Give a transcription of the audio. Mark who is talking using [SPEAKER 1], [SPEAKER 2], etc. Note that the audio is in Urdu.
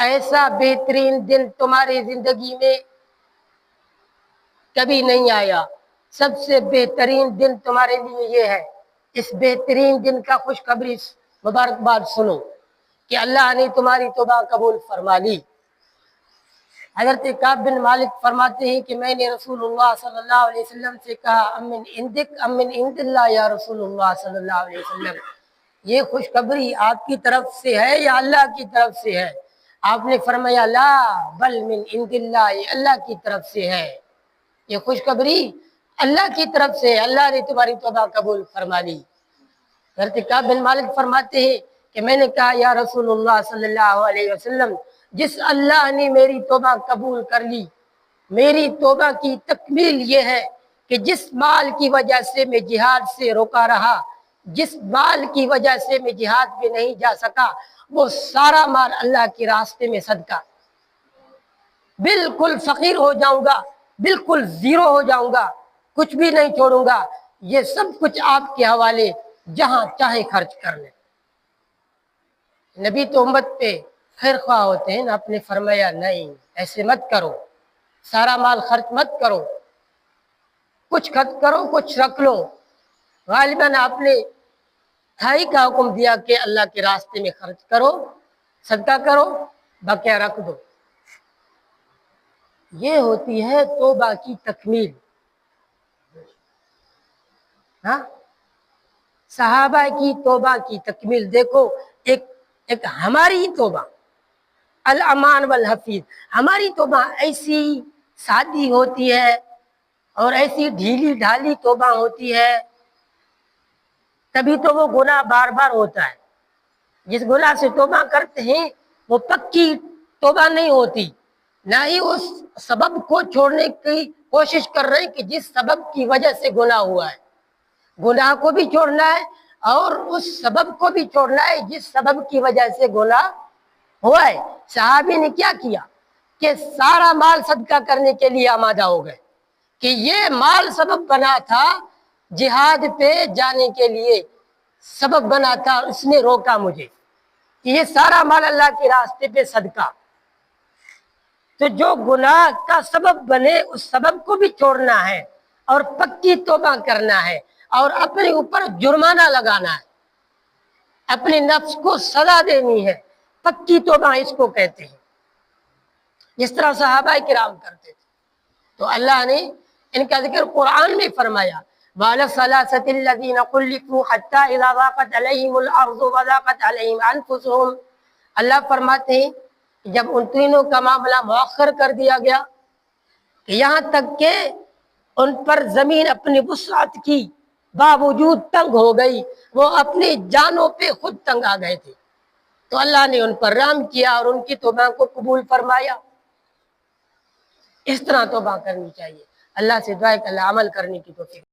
[SPEAKER 1] ایسا بہترین دن تمہاری زندگی میں کبھی نہیں آیا، سب سے بہترین دن تمہارے لیے یہ ہے۔ اس بہترین دن کا خوشخبری مبارکباد سنو کہ اللہ نے تمہاری توبہ قبول فرما لی۔ حضرت کعب بن مالک فرماتے ہیں کہ میں نے رسول اللہ صلی اللہ علیہ وسلم سے کہا امن عندک امن عند اللہ یا رسول اللہ صلی اللہ علیہ وسلم، یہ خوشخبری آپ کی طرف سے ہے یا اللہ کی طرف سے ہے؟ آپ نے فرمایا لا بل من عند اللہ، یہ اللہ کی طرف سے ہے، یہ خوشخبری اللہ کی طرف سے، اللہ نے تمہاری توبہ قبول فرما لی۔ حضرت کعب بن مالک فرماتے ہیں کہ میں نے کہا یا رسول اللہ صلی اللہ علیہ وسلم، جس اللہ نے میری توبہ قبول کر لی، میری توبہ کی تکمیل یہ ہے کہ جس مال کی وجہ سے میں جہاد سے روکا رہا، جس مال کی وجہ سے میں جہاد پہ نہیں جا سکا، وہ سارا مال اللہ کے راستے میں صدقہ، بالکل فقیر ہو جاؤں گا، بالکل زیرو ہو جاؤں گا، کچھ بھی نہیں چھوڑوں گا، یہ سب کچھ آپ کے حوالے، جہاں چاہے خرچ کر لیں۔ نبی تو امت پہ خیر خواہ ہوتے ہیں نا، آپ نے فرمایا نہیں ایسے مت کرو، سارا مال خرچ مت کرو، کچھ خرچ کرو کچھ رکھ لو۔ غالباً آپ نے تھائی کا حکم دیا کہ اللہ کے راستے میں خرچ کرو، صدقہ کرو، بقیہ رکھ دو۔ یہ ہوتی ہے توبہ کی تکمیل۔ ہاں، صحابہ کی توبہ کی تکمیل دیکھو، ایک ہماری توبہ الامان والحفیظ، ہماری توبہ ایسی سادی ہوتی ہے اور ایسی ڈھیلی ڈھالی توبہ ہوتی ہے، تبھی تو وہ گناہ بار بار ہوتا ہے۔ جس گناہ سے توبہ کرتے ہیں وہ پکی توبہ نہیں ہوتی، نہ ہی اس سبب کو چھوڑنے کی کوشش کر رہے ہیں کہ جس سبب کی وجہ سے گناہ ہوا ہے۔ گناہ کو بھی چھوڑنا ہے اور اس سبب کو بھی چھوڑنا ہے جس سبب کی وجہ سے گناہ ہوا ہے۔ صحابی نے کیا کیا کہ سارا مال صدقہ کرنے کے لیے آمادہ ہو گئے کہ یہ مال سبب بنا تھا جہاد پہ جانے کے لیے، سبب بنا تھا، اس نے روکا مجھے کہ یہ سارا مال اللہ کے راستے پہ صدقہ۔ تو جو گناہ کا سبب بنے اس سبب کو بھی چھوڑنا ہے اور پکی توبہ کرنا ہے اور اپنے اوپر جرمانہ لگانا ہے، اپنے نفس کو سزا دینی ہے، پکی توبہ اس کو کہتے ہیں، جس طرح صحابہ کرام کرتے تھے۔ تو اللہ نے ان کا ذکر قرآن میں فرمایا وَعَلَى الثَّلَاثَةِ الَّذِينَ خُلِّفُوا حَتَّى إِذَا ضَاقَتْ عَلَيْهِمُ الْأَرْضُ وَضَاقَتْ عَلَيْهِمْ أَنفُسُهُمْ، اللہ فرماتے ہیں کہ جب ان تینوں کا معاملہ مؤخر کر دیا گیا کہ یہاں تک کہ ان پر زمین اپنی وسعت کی باوجود تنگ ہو گئی، وہ اپنی جانوں پہ خود تنگ آ گئے تھے، تو اللہ نے ان پر رحم کیا اور ان کی توبہ کو قبول فرمایا۔ اس طرح توبہ کرنی چاہیے۔ اللہ سے دعا ہے کہ اللہ عمل کرنے کی توفیق